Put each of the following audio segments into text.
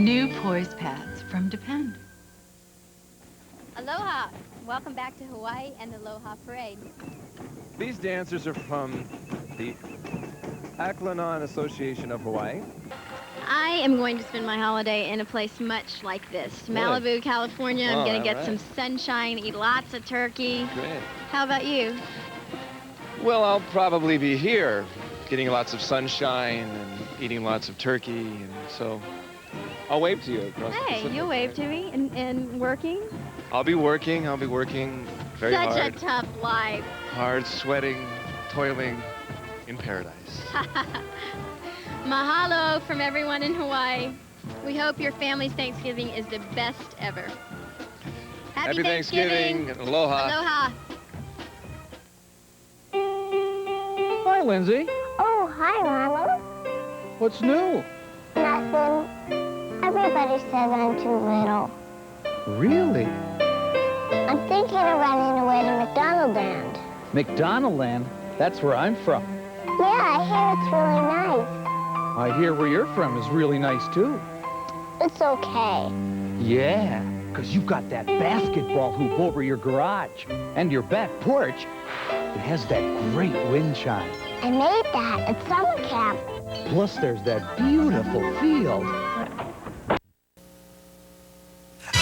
New poise pads from Depend. Aloha! Welcome back to Hawaii and the Aloha Parade. These dancers are from the Aklanon Association of Hawaii. I am going to spend my holiday in a place much like this. Malibu, California. I'm going to get some sunshine, eat lots of turkey. Great. How about you? Well, I'll probably be here, getting lots of sunshine and eating lots of turkey, and so I'll wave to you across the Pacific. Hey, you'll wave to me and working? I'll be working very hard. Such a tough life. Hard, sweating, toiling in paradise. Mahalo from everyone in Hawaii. We hope your family's Thanksgiving is the best ever. Happy Thanksgiving. And aloha. Aloha. Hi, Lindsay. Oh, hi, Ronald. What's new? Nothing. Everybody says I'm too little. Really? I'm thinking of running away to McDonaldland. McDonaldland? That's where I'm from. Yeah, I hear it's really nice. I hear where you're from is really nice, too. It's okay. Yeah, because you've got that basketball hoop over your garage and your back porch. It has that great wind chime. I made that at summer camp. Plus, there's that beautiful field.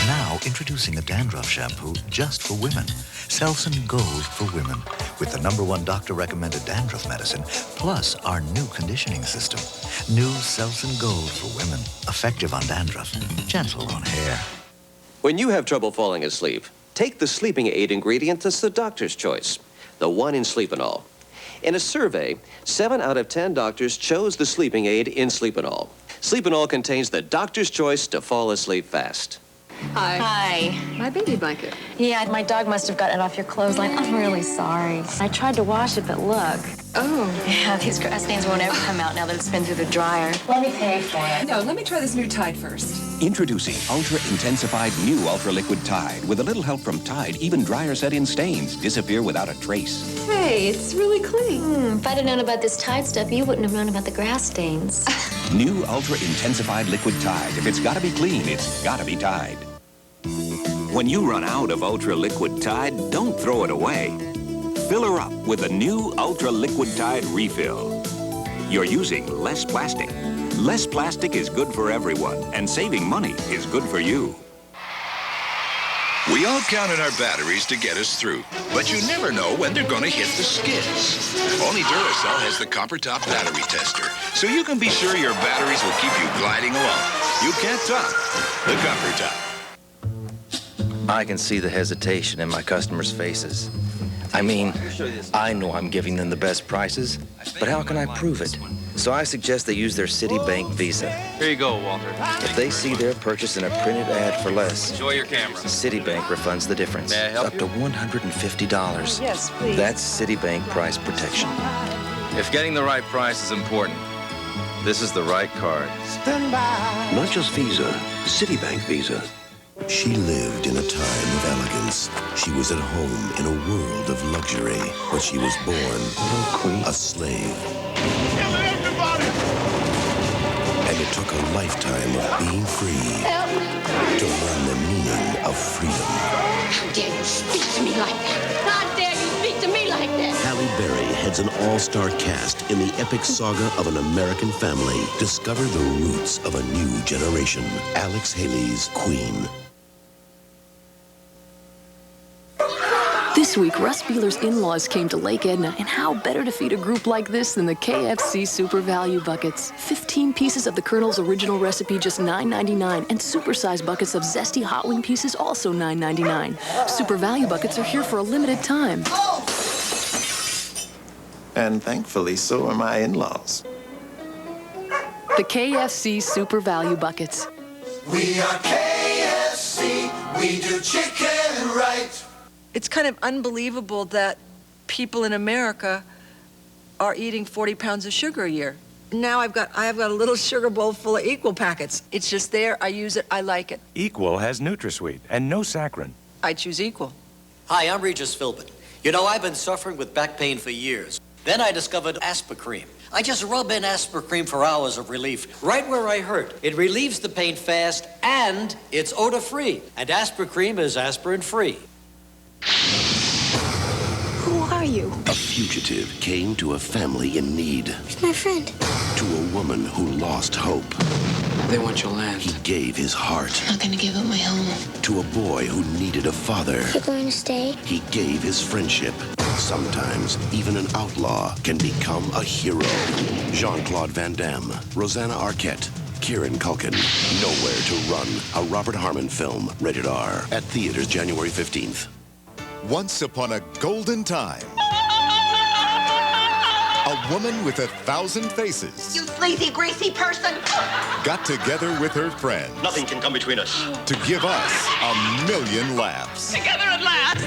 Now, introducing a dandruff shampoo just for women. Selsun Gold for women. With the #1 doctor-recommended dandruff medicine, plus our new conditioning system. New Selsun Gold for women. Effective on dandruff, gentle on hair. When you have trouble falling asleep, take the sleeping aid ingredient that's the doctor's choice. The one in Sleepinol. In a survey, 7 out of 10 doctors chose the sleeping aid in Sleepinol. Sleepinol contains the doctor's choice to fall asleep fast. Hi. Hi. My baby blanket. Yeah, my dog must have gotten it off your clothesline. I'm really sorry. I tried to wash it, but look. Oh. Yeah, these grass stains won't ever come out now that it's been through the dryer. Let me pay for it. No, let me try this new Tide first. Introducing Ultra Intensified New Ultra Liquid Tide. With a little help from Tide, even dryer set-in stains disappear without a trace. Hey, it's really clean. If I'd have known about this Tide stuff, you wouldn't have known about the grass stains. New Ultra Intensified Liquid Tide. If it's gotta be clean, it's gotta be Tide. When you run out of Ultra Liquid Tide, don't throw it away. Fill her up with a new Ultra Liquid Tide refill. You're using less plastic. Less plastic is good for everyone, and saving money is good for you. We all count on our batteries to get us through, but you never know when they're going to hit the skids. Only Duracell has the Copper Top Battery Tester, so you can be sure your batteries will keep you gliding along. You can't top the Copper Top. I can see the hesitation in my customers' faces. I mean, I know I'm giving them the best prices, but how can I prove it? So I suggest they use their Citibank Visa. Here you go, Walter. If they see their purchase in a printed ad for less, enjoy your camera. Citibank refunds the difference. May I help up to $150. Yes, please. That's Citibank price protection. If getting the right price is important, this is the right card. Not just Visa, Citibank Visa. She lived in a time of elegance. She was at home in a world of luxury, but she was born a slave. And it took a lifetime of being free to learn the meaning of freedom. How dare you speak to me like that? How dare you speak to me like that? Halle Berry heads an all-star cast in the epic saga of an American family. Discover the roots of a new generation. Alex Haley's Queen. This week, Russ Beeler's in-laws came to Lake Edna, and how better to feed a group like this than the KFC Super Value Buckets. 15 pieces of the Colonel's original recipe, just $9.99, and super-sized buckets of zesty hot wing pieces, also $9.99. Super Value Buckets are here for a limited time. And thankfully, so are my in-laws. The KFC Super Value Buckets. We are KFC, we do chicken right. It's kind of unbelievable that people in America are eating 40 pounds of sugar a year. Now I have got a little sugar bowl full of Equal packets. It's just there, I use it, I like it. Equal has NutraSweet and no saccharin. I choose Equal. Hi, I'm Regis Philbin. You know, I've been suffering with back pain for years. Then I discovered Aspirin. I just rub in Aspirin for hours of relief, right where I hurt. It relieves the pain fast, and it's odor-free. And Aspirin is aspirin-free. Who are you? A fugitive came to a family in need. He's my friend. To a woman who lost hope. They want your land. He gave his heart. I'm not gonna give up my home. To a boy who needed a father. You're going to stay? He gave his friendship. Sometimes, even an outlaw can become a hero. Jean-Claude Van Damme, Rosanna Arquette, Kieran Culkin. Nowhere to Run, a Robert Harmon film, rated R. At theaters January 15th. Once upon a golden time, a woman with 1,000 faces You sleazy, greasy person! got together with her friends Nothing can come between us. to give us 1,000,000 laughs. Together at last!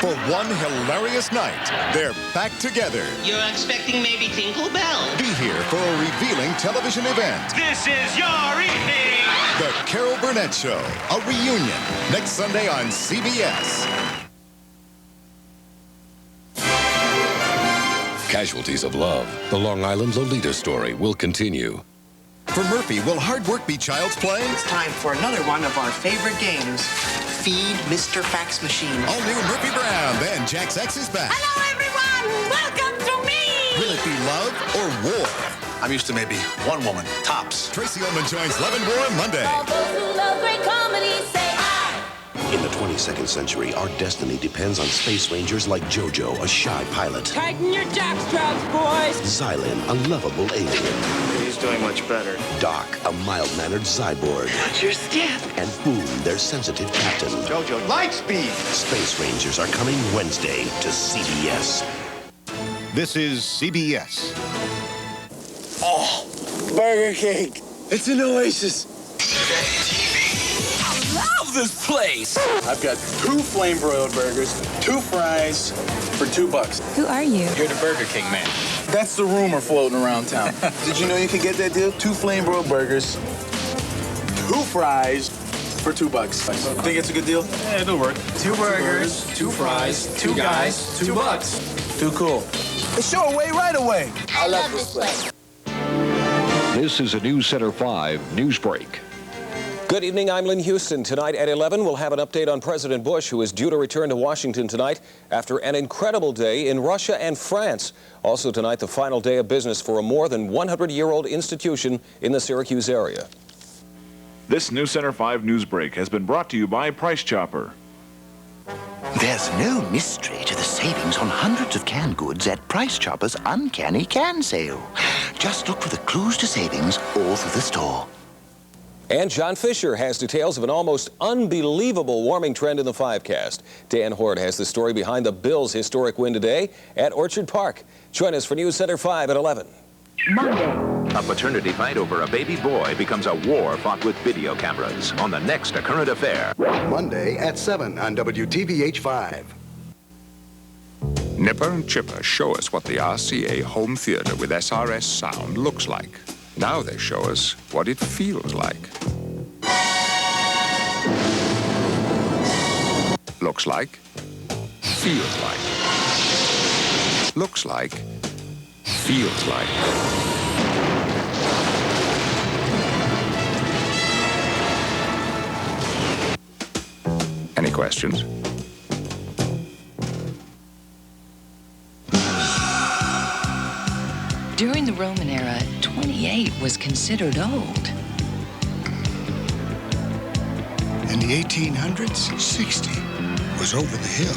For one hilarious night, they're back together. You're expecting maybe Tinkle Bell? Be here for a revealing television event. This is your evening! The Carol Burnett Show, a reunion, next Sunday on CBS. Casualties of Love, the Long Island Lolita story will continue. For Murphy, will hard work be child's play? It's time for another one of our favorite games. Feed Mr. Fax Machine. All new Murphy Brown, then Jack's X is back. Hello, everyone! Welcome to me! Will it be love or war? I'm used to maybe one woman, tops. Tracy Ullman joins Love and War Monday. All those who love great comedy say aye! In the 22nd century, our destiny depends on space rangers like JoJo, a shy pilot. Tighten your jockstraps, boys! Xylan, a lovable alien. He's doing much better. Doc, a mild-mannered cyborg. Watch your step! And Boom, their sensitive captain. JoJo, Lightspeed! Space Rangers are coming Wednesday to CBS. This is CBS. Oh, Burger King. It's an oasis. Love this place! I've got 2 flame-broiled burgers, 2 fries for $2. Who are you? You're the Burger King man. That's the rumor floating around town. Did you know you could get that deal? 2 flame-broiled burgers, 2 fries for $2. Think it's a good deal? Yeah, it'll work. 2 burgers, 2 fries, 2 guys, $2. Too cool. The show away right away. I love this place. This is a News Center 5 news break. Good evening, I'm Lynn Houston. Tonight at 11, we'll have an update on President Bush, who is due to return to Washington tonight after an incredible day in Russia and France. Also tonight, the final day of business for a more than 100-year-old institution in the Syracuse area. This News Center 5 news break has been brought to you by Price Chopper. There's no mystery to the savings on hundreds of canned goods at Price Chopper's Uncanny Can Sale. Just look for the clues to savings all through the store. And John Fisher has details of an almost unbelievable warming trend in the 5-cast. Dan Hort has the story behind the Bills' historic win today at Orchard Park. Join us for News Center 5 at 11. Monday. A paternity fight over a baby boy becomes a war fought with video cameras on the next A Current Affair. Monday at 7 on WTVH5. Nipper and Chipper show us what the RCA home theater with SRS sound looks like. Now they show us what it feels like. Looks like. Feels like. Looks like. Feels like. Any questions? During the Roman era, 28 was considered old. In the 1800s, 60 was over the hill.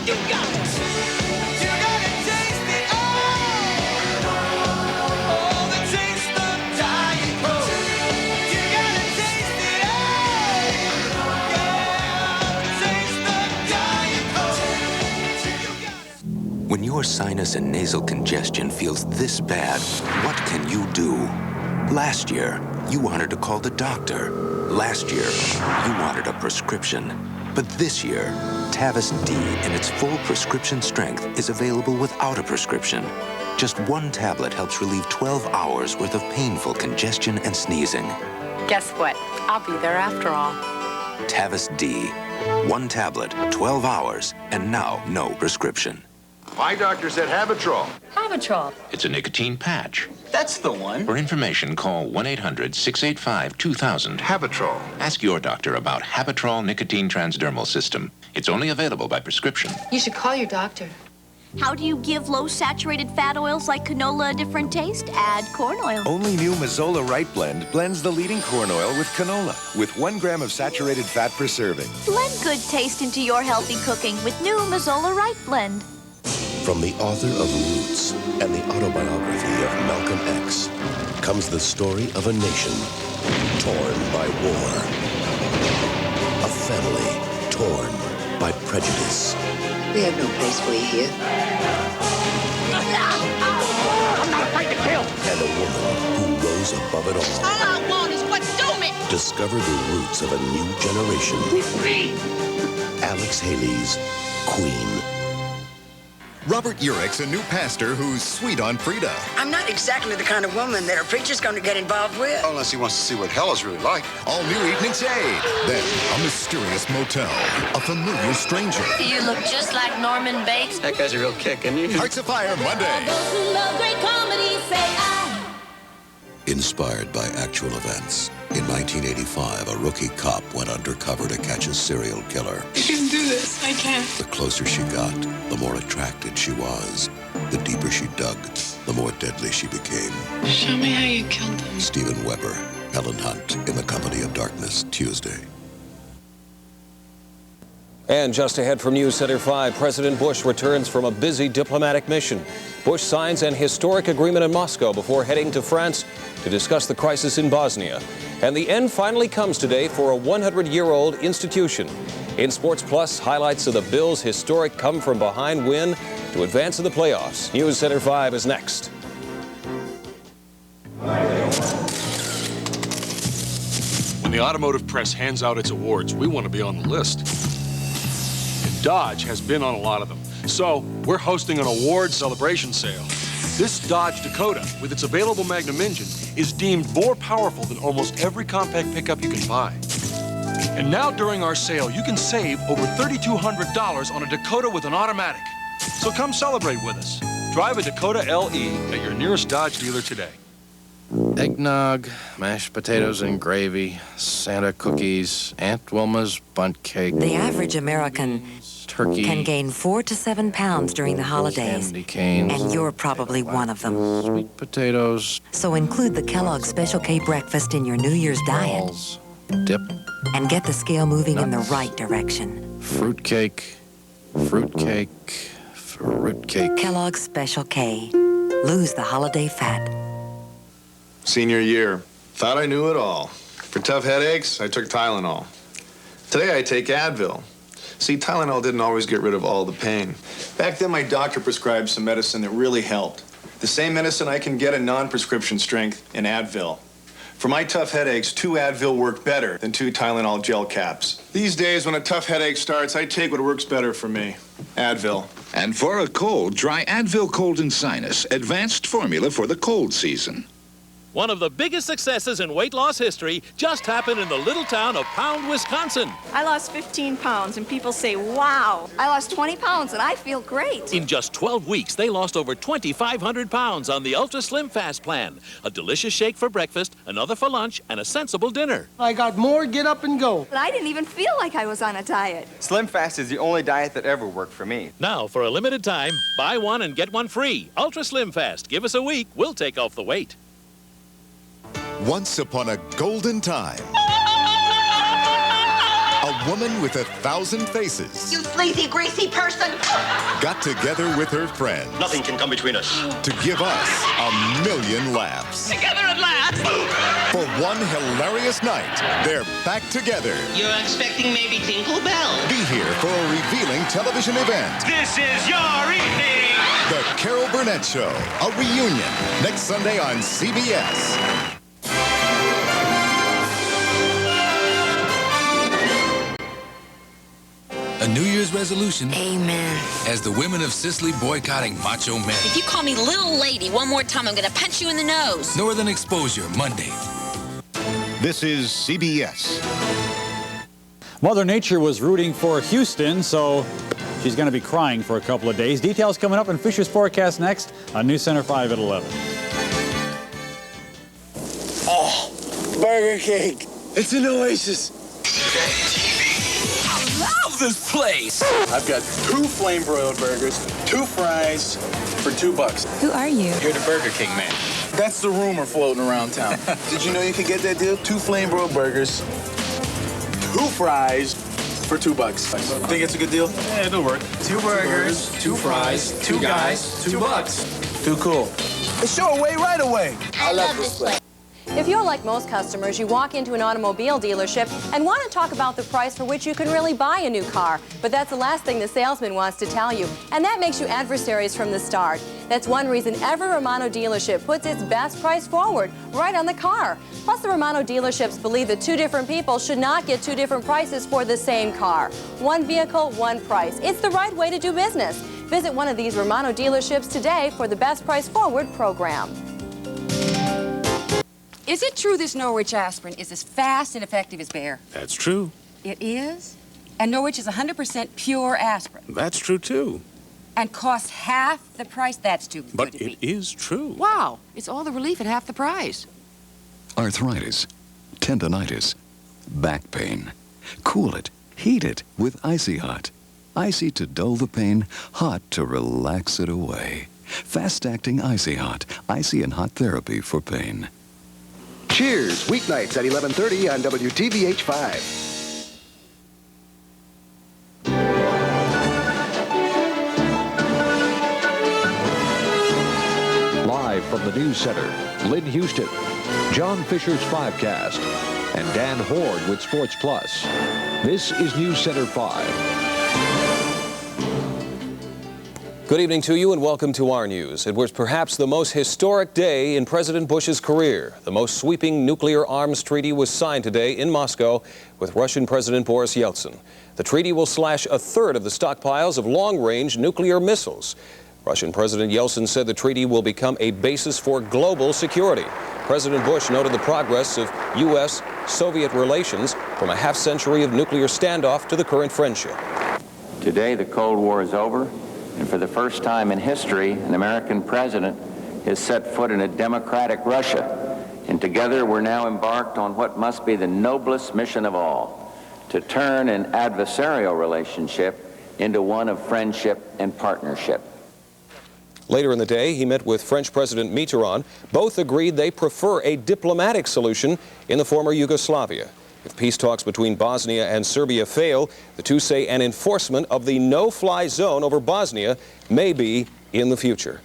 You got it! You gotta taste it all the taste of Diet Coke. You gotta taste it all the taste of Diet Coke. When your sinus and nasal congestion feels this bad, what can you do? Last year, you wanted to call the doctor. Last year, you wanted a prescription. But this year, Tavis D in its full prescription strength is available without a prescription. Just 1 tablet helps relieve 12 hours worth of painful congestion and sneezing. Guess what? I'll be there after all. Tavis D. 1 tablet, 12 hours, and now no prescription. My doctor said Habitrol. Habitrol. It's a nicotine patch. That's the one. For information, call 1-800-685-2000. Habitrol. Ask your doctor about Habitrol Nicotine Transdermal System. It's only available by prescription. You should call your doctor. How do you give low-saturated fat oils like canola a different taste? Add corn oil. Only new Mazzola Right Blend blends the leading corn oil with canola, with 1 gram of saturated fat per serving. Blend good taste into your healthy cooking with new Mazzola Right Blend. From the author of Roots and the autobiography of Malcolm X comes the story of a nation torn by war. A family torn by prejudice. We have no place for you here. I'm not afraid to kill. And a woman who rose above it all. All I want is what's doing. Discover the roots of a new generation. We're free. Alex Haley's Queen. Robert Urick's a new pastor who's sweet on Frida. I'm not exactly the kind of woman that a preacher's going to get involved with. Unless he wants to see what hell is really like. All new Evening Shade. Then, a mysterious motel. A familiar stranger. You look just like Norman Bates. That guy's a real kick, isn't he? Hearts of Fire Monday. Those who love great comedy say I. Inspired by actual events. In 1985, a rookie cop went undercover to catch a serial killer. You can do this. I can. The closer she got, the more attracted she was. The deeper she dug, the more deadly she became. Show me how you killed them. Steven Weber, Helen Hunt, In the Company of Darkness, Tuesday. And just ahead from News Center 5, President Bush returns from a busy diplomatic mission. Bush signs an historic agreement in Moscow before heading to France to discuss the crisis in Bosnia. And the end finally comes today for a 100-year-old institution. In Sports Plus, highlights of the Bills' historic come-from-behind win to advance to the playoffs. News Center 5 is next. When the automotive press hands out its awards, we want to be on the list. And Dodge has been on a lot of them. So we're hosting an award celebration sale. This Dodge Dakota, with its available Magnum engine, is deemed more powerful than almost every compact pickup you can buy. And now during our sale, you can save over $3,200 on a Dakota with an automatic. So come celebrate with us. Drive a Dakota LE at your nearest Dodge dealer today. Eggnog, mashed potatoes and gravy, Santa cookies, Aunt Wilma's bundt cake. The average American turkey can gain 4 to 7 pounds during the holidays, candy canes, and you're probably one of them. Sweet potatoes. So include the Kellogg's Special K breakfast in your New Year's diet. Balls, dip. And get the scale moving in the right direction. Fruitcake, fruitcake, fruitcake. Kellogg's Special K. Lose the holiday fat. Senior year. Thought I knew it all. For tough headaches, I took Tylenol. Today I take Advil. See, Tylenol didn't always get rid of all the pain. Back then, my doctor prescribed some medicine that really helped. The same medicine I can get in non-prescription strength in Advil. For my tough headaches, 2 Advil work better than 2 Tylenol gel caps. These days, when a tough headache starts, I take what works better for me, Advil. And for a cold, try Advil Cold and Sinus, advanced formula for the cold season. One of the biggest successes in weight loss history just happened in the little town of Pound, Wisconsin. I lost 15 pounds, and people say, wow. I lost 20 pounds, and I feel great. In just 12 weeks, they lost over 2,500 pounds on the Ultra Slim Fast plan. A delicious shake for breakfast, another for lunch, and a sensible dinner. I got more get up and go. But I didn't even feel like I was on a diet. Slim Fast is the only diet that ever worked for me. Now, for a limited time, buy one and get one free. Ultra Slim Fast. Give us a week, we'll take off the weight. Once upon a golden time, a woman with 1,000 faces You sleazy, greasy person! got together with her friends. Nothing can come between us. To give us 1,000,000 laughs. Together at last! For one hilarious night, they're back together. You're expecting maybe Tinkle Bell? Be here for a revealing television event. This is your evening! The Carol Burnett Show, a reunion, next Sunday on CBS. A New Year's resolution. Amen. As the women of Sicily boycotting macho men. If you call me little lady one more time, I'm going to punch you in the nose. Northern Exposure, Monday. This is CBS. Mother Nature was rooting for Houston, so She's going to be crying for a couple of days. Details coming up in Fisher's Forecast next on News Center 5 at 11. Burger King. It's an oasis. I love this place. I've got 2 flame-broiled burgers, 2 fries for $2. Who are you? You're the Burger King man. That's the rumor floating around town. Did you know you could get that deal? 2 flame-broiled burgers, 2 fries for $2. Think it's a good deal? Yeah, it'll work. 2 burgers, 2 fries, 2 guys, $2. Too cool. It's your way right away. I love this place. If you're like most customers, you walk into an automobile dealership and want to talk about the price for which you can really buy a new car. But that's the last thing the salesman wants to tell you. And that makes you adversaries from the start. That's one reason every Romano dealership puts its best price forward, right on the car. Plus, the Romano dealerships believe that 2 different people should not get 2 different prices for the same car. 1 vehicle, 1 price. It's the right way to do business. Visit one of these Romano dealerships today for the Best Price Forward program. Is it true this Norwich aspirin is as fast and effective as Bayer? That's true. It is? And Norwich is 100% pure aspirin. That's true, too. And costs half the price? That's too good But to be. it is true. Wow, it's all the relief at half the price. Arthritis, tendonitis, back pain. Cool it, heat it with Icy Hot. Icy to dull the pain, hot to relax it away. Fast-acting Icy Hot, icy and hot therapy for pain. Cheers, weeknights at 11:30 on WTVH-5. Live from the News Center, Lynn Houston, John Fisher's Fivecast, and Dan Horde with Sports Plus. This is News Center 5. Good evening to you and welcome to our news. It was perhaps the most historic day in President Bush's career. The most sweeping nuclear arms treaty was signed today in Moscow with Russian President Boris Yeltsin. The treaty will slash 1/3 of the stockpiles of long-range nuclear missiles. Russian President Yeltsin said the treaty will become a basis for global security. President Bush noted the progress of U.S.-Soviet relations from a half-century of nuclear standoff to the current friendship. Today, the Cold War is over. And for the first time in history, an American president has set foot in a democratic Russia. And together we're now embarked on what must be the noblest mission of all, to turn an adversarial relationship into one of friendship and partnership. Later in the day, he met with French President Mitterrand. Both agreed they prefer a diplomatic solution in the former Yugoslavia. If peace talks between Bosnia and Serbia fail, the two say an enforcement of the no-fly zone over Bosnia may be in the future.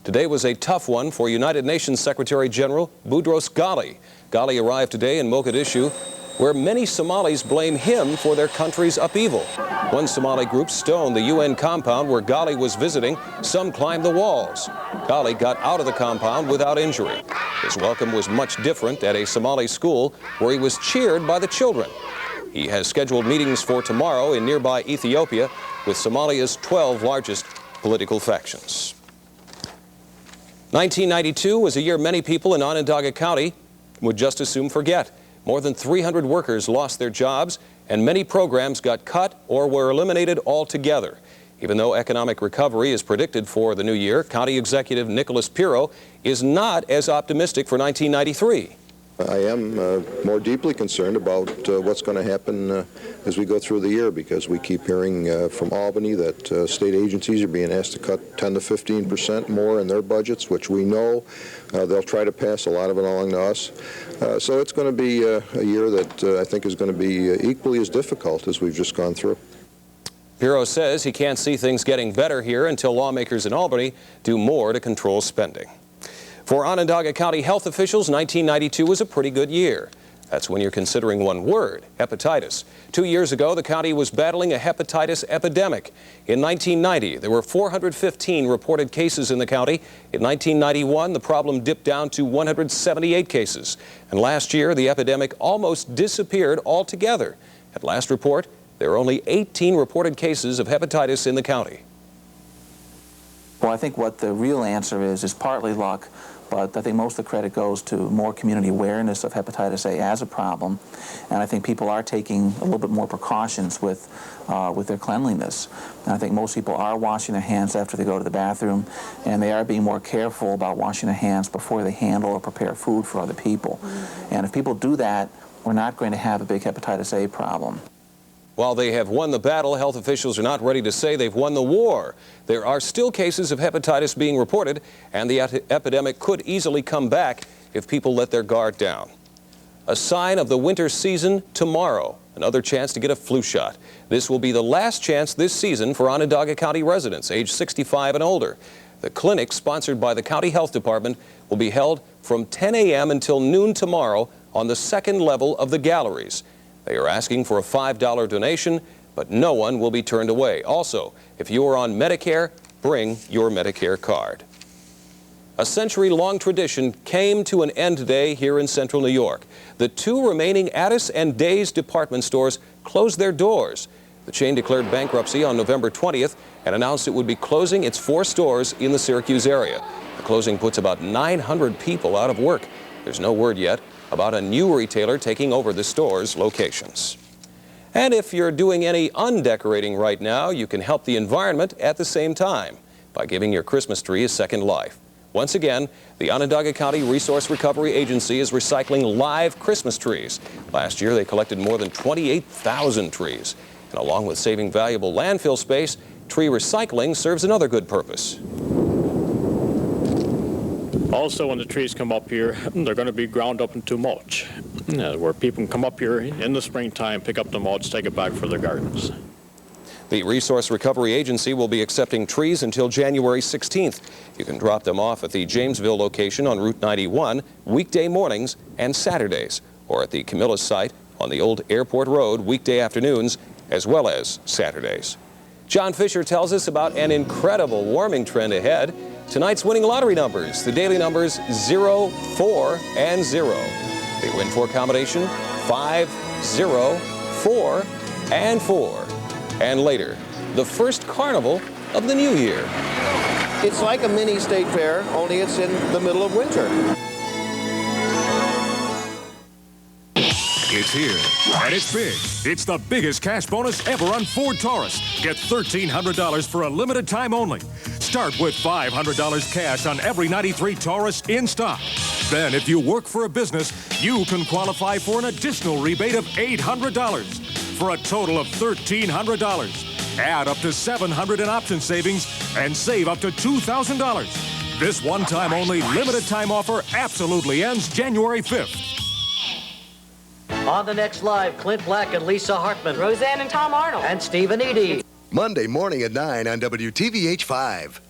Today was a tough one for United Nations Secretary General Boudros Ghali. Ghali arrived today in Mogadishu, where many Somalis blame him for their country's upheaval. One Somali group stoned the UN compound where Ghali was visiting. Some climbed the walls. Ghali got out of the compound without injury. His welcome was much different at a Somali school where he was cheered by the children. He has scheduled meetings for tomorrow in nearby Ethiopia with Somalia's 12 largest political factions. 1992 was a year many people in Onondaga County would just as soon forget. More than 300 workers lost their jobs, and many programs got cut or were eliminated altogether. Even though economic recovery is predicted for the new year, County Executive Nicholas Pirro is not as optimistic for 1993. I am more deeply concerned about what's going to happen as we go through the year, because we keep hearing from Albany that state agencies are being asked to cut 10 to 15% more in their budgets, which we know they'll try to pass a lot of it along to us. So it's going to be a year that I think is going to be equally as difficult as we've just gone through. Pirro says he can't see things getting better here until lawmakers in Albany do more to control spending. For Onondaga County health officials, 1992 was a pretty good year. That's when you're considering one word, hepatitis. 2 years ago, the county was battling a hepatitis epidemic. In 1990, there were 415 reported cases in the county. In 1991, the problem dipped down to 178 cases. And last year, the epidemic almost disappeared altogether. At last report, there are only 18 reported cases of hepatitis in the county. Well, I think what the real answer is partly luck, But I think most of the credit goes to more community awareness of hepatitis A as a problem, and I think people are taking a little bit more precautions with their cleanliness. And I think most people are washing their hands after they go to the bathroom, and they are being more careful about washing their hands before they handle or prepare food for other people. And if people do that, we're not going to have a big hepatitis A problem. While they have won the battle, health officials are not ready to say they've won the war. There are still cases of hepatitis being reported, and the epidemic could easily come back if people let their guard down. A sign of the winter season tomorrow, another chance to get a flu shot. This will be the last chance this season for Onondaga County residents age 65 and older. The clinic, sponsored by the County Health Department, will be held from 10 a.m. until noon tomorrow on the second level of the galleries. They are asking for a $5 donation, but no one will be turned away. Also, if you are on Medicare, bring your Medicare card. A century-long tradition came to an end today here in central New York. The 2 remaining Addis and Days department stores closed their doors. The chain declared bankruptcy on November 20th and announced it would be closing its 4 stores in the Syracuse area. The closing puts about 900 people out of work. There's no word yet about a new retailer taking over the store's locations. And if you're doing any undecorating right now, you can help the environment at the same time by giving your Christmas tree a second life. Once again, the Onondaga County Resource Recovery Agency is recycling live Christmas trees. Last year, they collected more than 28,000 trees. And along with saving valuable landfill space, tree recycling serves another good purpose. Also, when the trees come up here, they're going to be ground up into mulch, where people can come up here in the springtime, pick up the mulch, take it back for their gardens. The Resource Recovery Agency will be accepting trees until January 16th. You can drop them off at the Jamesville location on Route 91 weekday mornings and Saturdays, or at the Camillus site on the old Airport Road weekday afternoons as well as Saturdays. John Fisher tells us about an incredible warming trend ahead. Tonight's winning lottery numbers, the daily numbers 0, 4, and 0. The win 4 combination 5, 0, 4, and 4. And later, the first carnival of the new year. It's like a mini state fair, only it's in the middle of winter. It's here, and it's big. It's the biggest cash bonus ever on Ford Taurus. Get $1,300 for a limited time only. Start with $500 cash on every 93 Taurus in stock. Then, if you work for a business, you can qualify for an additional rebate of $800 for a total of $1,300. Add up to $700 in option savings and save up to $2,000. This one-time only limited time offer absolutely ends January 5th. On the next live, Clint Black and Lisa Hartman. Roseanne and Tom Arnold. And Stephen Edie. Monday morning at 9 on WTVH5.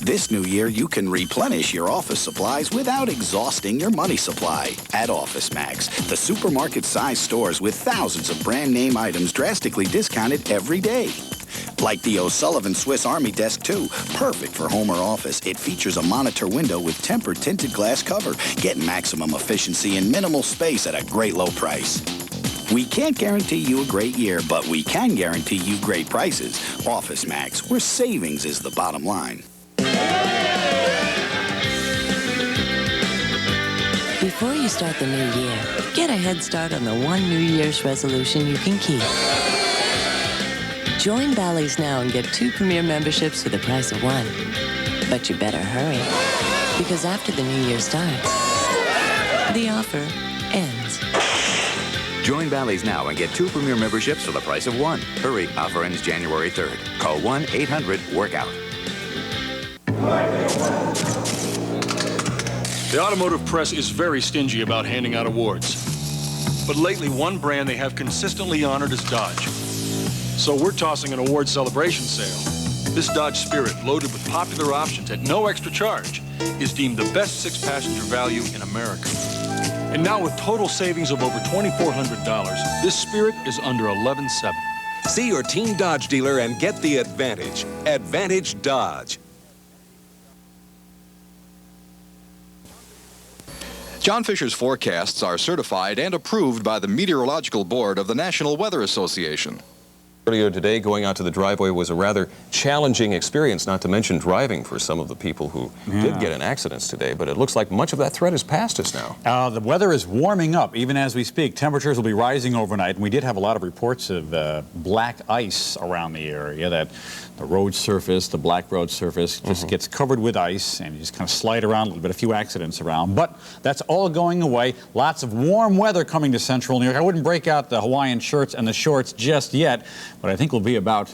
This new year, you can replenish your office supplies without exhausting your money supply at OfficeMax, the supermarket-sized stores with thousands of brand-name items drastically discounted every day. Like the O'Sullivan Swiss Army Desk 2, perfect for home or office. It features a monitor window with tempered tinted glass cover. Get maximum efficiency in minimal space at a great low price. We can't guarantee you a great year, but we can guarantee you great prices. OfficeMax, where savings is the bottom line. Before you start the new year, get a head start on the one New Year's resolution you can keep. Join Bally's now and get 2 premier memberships for the price of 1. But you better hurry, because after the new year starts, the offer ends. Join Bally's now and get 2 premier memberships for the price of 1. Hurry, offer ends January 3rd. Call 1-800-WORKOUT. The automotive press is very stingy about handing out awards. But lately, one brand they have consistently honored is Dodge. So we're tossing an award celebration sale. This Dodge Spirit, loaded with popular options at no extra charge, is deemed the best 6-passenger value in America. And now with total savings of over $2,400, this Spirit is under $11,700. See your Team Dodge dealer and get the advantage. Advantage Dodge. John Fisher's forecasts are certified and approved by the Meteorological Board of the National Weather Association. Earlier today, going out to the driveway was a rather challenging experience, not to mention driving for some of the people who did get in accidents today. But it looks like much of that threat is past us now. The weather is warming up even as we speak. Temperatures will be rising overnight, and we did have a lot of reports of black ice around the area, that the road surface, the black road surface, just gets covered with ice, and you just kind of slide around a little bit, a few accidents around. But that's all going away. Lots of warm weather coming to central New York. I wouldn't break out the Hawaiian shirts and the shorts just yet, but I think we'll be about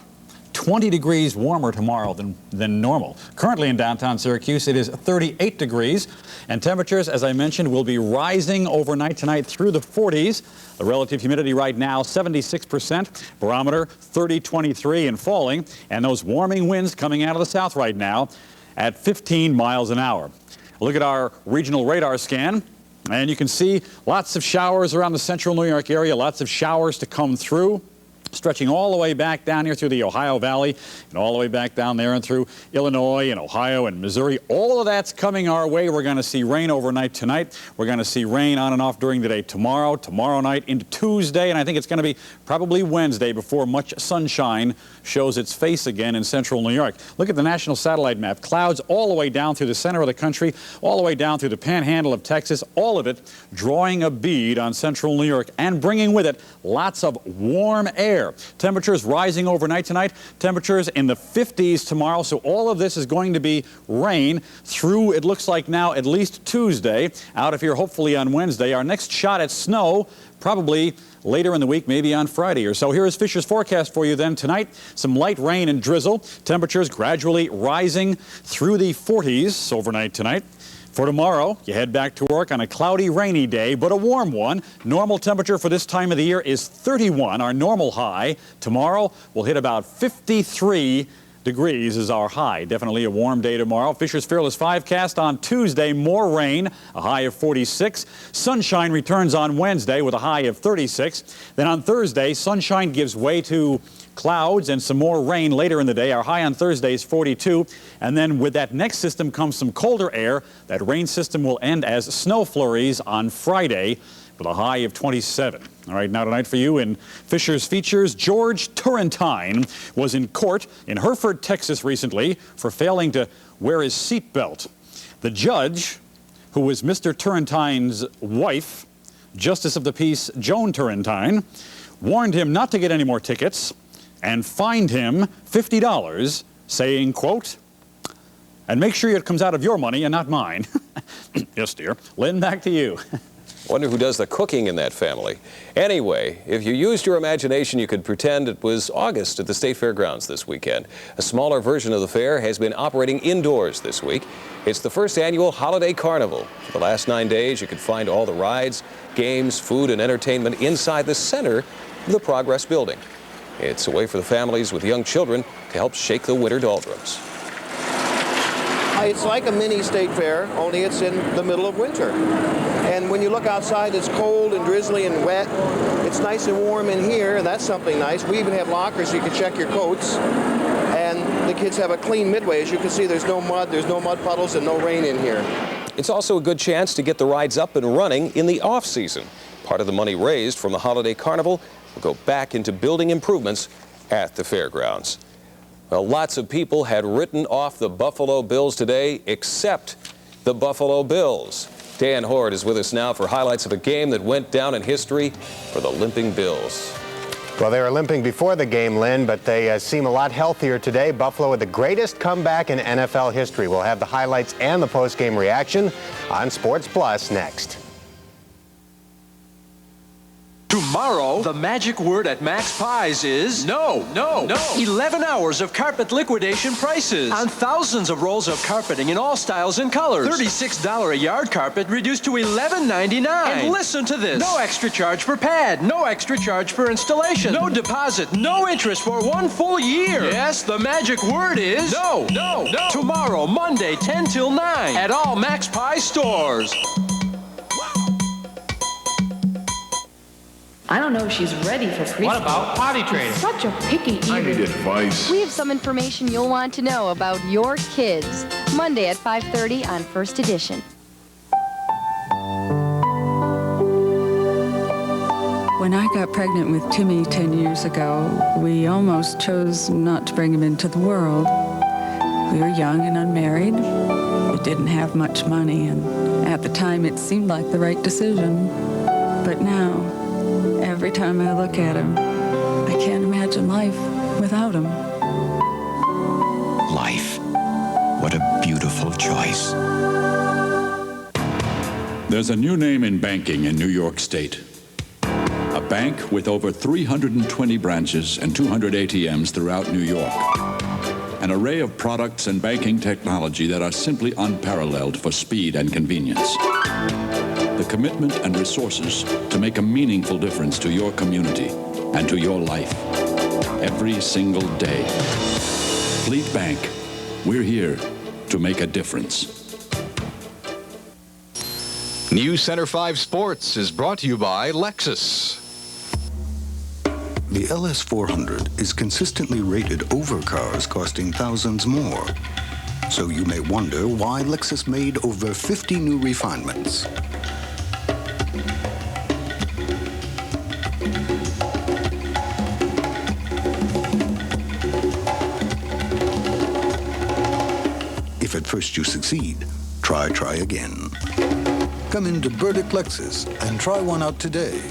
20 degrees warmer tomorrow than normal. Currently in downtown Syracuse, it is 38 degrees, and temperatures, as I mentioned, will be rising overnight tonight through the 40s. The relative humidity right now, 76%, barometer 30.23 and falling, and those warming winds coming out of the south right now at 15 miles an hour. Look at our regional radar scan, and you can see lots of showers around the central New York area, lots of showers to come through, stretching all the way back down here through the Ohio Valley and all the way back down there and through Illinois and Ohio and Missouri. All of that's coming our way. We're going to see rain overnight tonight. We're going to see rain on and off during the day tomorrow night into Tuesday, and I think it's going to be probably Wednesday before much sunshine shows its face again in central New York. Look at the national satellite map. Clouds all the way down through the center of the country, all the way down through the panhandle of Texas, all of it drawing a bead on central New York and bringing with it lots of warm air. Temperatures rising overnight tonight, temperatures in the 50s tomorrow, so all of this is going to be rain through, it looks like now, at least Tuesday. Out of here hopefully on Wednesday. Our next shot at snow probably later in the week, maybe on Friday or so. Here is Fisher's forecast for you then tonight. Some light rain and drizzle. Temperatures gradually rising through the 40s overnight tonight. For tomorrow, you head back to work on a cloudy, rainy day, but a warm one. Normal temperature for this time of the year is 31, our normal high. Tomorrow, we'll hit about 53 degrees is our high. Definitely a warm day tomorrow. Fisher's Fearless 5cast on Tuesday, more rain, a high of 46. Sunshine returns on Wednesday with a high of 36. Then on Thursday, sunshine gives way to clouds and some more rain later in the day. Our high on Thursday is 42. And then with that next system comes some colder air. That rain system will end as snow flurries on Friday with a high of 27. All right, now tonight for you in Fisher's Features, George Turrentine was in court in Hereford, Texas recently for failing to wear his seatbelt. The judge, who was Mr. Turrentine's wife, Justice of the Peace Joan Turrentine, warned him not to get any more tickets and fined him $50, saying, quote, "And make sure it comes out of your money and not mine." Yes, dear. Lynn, back to you. Wonder who does the cooking in that family. Anyway, if you used your imagination, you could pretend it was August at the State Fairgrounds this weekend. A smaller version of the fair has been operating indoors this week. It's the first annual Holiday Carnival. For the last 9 days, you could find all the rides, games, food, and entertainment inside the center of the Progress Building. It's a way for the families with young children to help shake the winter doldrums. It's like a mini state fair, only it's in the middle of winter. And when you look outside, it's cold and drizzly and wet. It's nice and warm in here, and that's something nice. We even have lockers so you can check your coats. And the kids have a clean midway. As you can see, there's no mud puddles, and no rain in here. It's also a good chance to get the rides up and running in the off-season. Part of the money raised from the Holiday Carnival will go back into building improvements at the fairgrounds. Well, lots of people had written off the Buffalo Bills today, except the Buffalo Bills. Dan Horde is with us now for highlights of a game that went down in history for the limping Bills. Well, they were limping before the game, Lynn, but they seem a lot healthier today. Buffalo with the greatest comeback in NFL history. We'll have the highlights and the post-game reaction on Sports Plus next. Tomorrow, the magic word at Max Pies is no, no, no. 11 hours of carpet liquidation prices on thousands of rolls of carpeting in all styles and colors. $36 a yard carpet reduced to $11.99. And listen to this. No extra charge for pad, no extra charge for installation, no deposit, no interest for 1 full year. Yes, the magic word is no, no, no. Tomorrow, Monday, 10 till 9 at all Max Pies stores. I don't know if she's ready for preschool. What about potty training? Such a picky eater. I need advice. We have some information you'll want to know about your kids. Monday at 5:30 on First Edition. When I got pregnant with Timmy 10 years ago, we almost chose not to bring him into the world. We were young and unmarried. We didn't have much money, and at the time it seemed like the right decision. But now, every time I look at him, I can't imagine life without him. Life. What a beautiful choice. There's a new name in banking in New York State. A bank with over 320 branches and 200 ATMs throughout New York. An array of products and banking technology that are simply unparalleled for speed and convenience. The commitment and resources to make a meaningful difference to your community and to your life every single day. Fleet Bank, we're here to make a difference. New Center 5 Sports is brought to you by Lexus. The LS400 is consistently rated over cars costing thousands more. So you may wonder why Lexus made over 50 new refinements. If at first you succeed, try again. Come into Burdick Lexus and try one out today.